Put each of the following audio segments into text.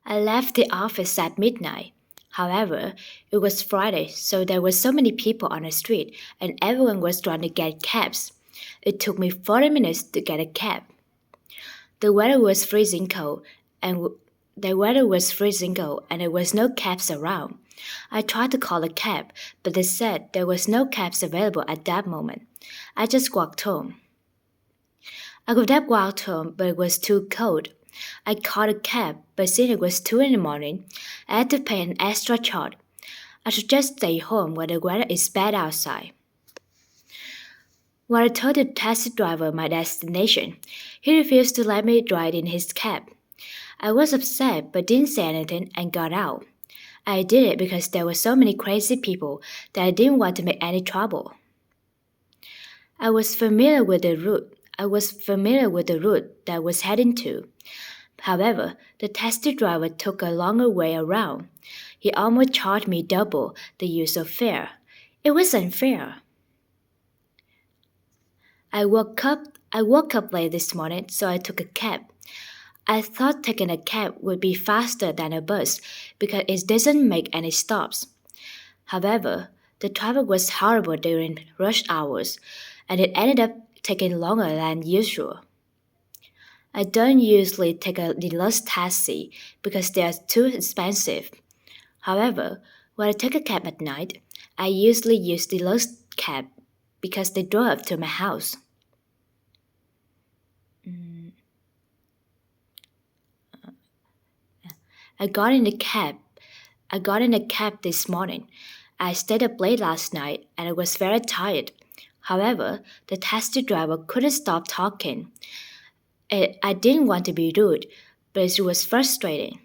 I left the office at midnight. However, it was Friday, so there were so many people on the street and everyone was trying to get cabs. It took me 40 minutes to get a cab. The weather was freezing cold and there was no cabs around. I tried to call a cab, but they said there was no cabs available at that moment. I just walked home. I could have walked home, but it was too cold. I called a cab, but since it was 2 in the morning, I had to pay an extra charge. I should just stay home when the weather is bad outside. When I told the taxi driver my destination, he refused to let me ride in his cab. I was upset but didn't say anything and got out. I did it because there were so many crazy people that I didn't want to make any trouble. I was familiar with the route. That I was heading to. However, the taxi driver took a longer way around. He almost charged me double the usual fare. It was unfair. I woke up late this morning, so I took a cab. I thought taking a cab would be faster than a bus because it doesn't make any stops. However, the traffic was horrible during rush hours, and it ended up taking longer than usual. I don't usually take a deluxe taxi because they are too expensive. However, when I take a cab at night, I usually use deluxe cab because they drive to my house. I got in a cab this morning. I stayed up late last night and I was very tired. However, the taxi driver couldn't stop talking. I didn't want to be rude, but it was frustrating.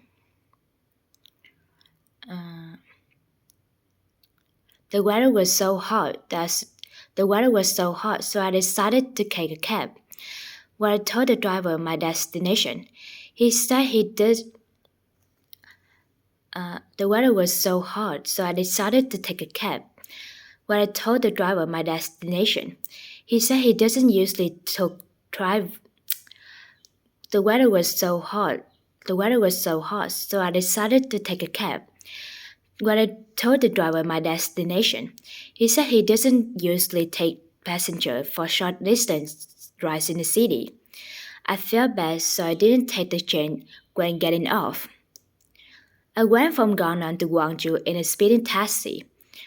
The weather was so hot, so I decided to take a cab. When I told the driver my destination, he said he did. The weather was so hot, so I decided to take a cab. When I told the driver my destination, he said he doesn't usually drive. The weather was so hot, so I decided to take a cab. When I told the driver my destination, he said he doesn't usually take passengers for short distance rides in the city. I felt bad, so I didn't take the train when getting off. I went from Gangnam to Gwangju in a speeding taxi.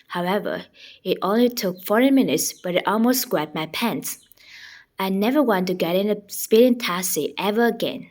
However, it only took 40 minutes, but it almost grabbed my pants. I never want to get in a speeding taxi ever again.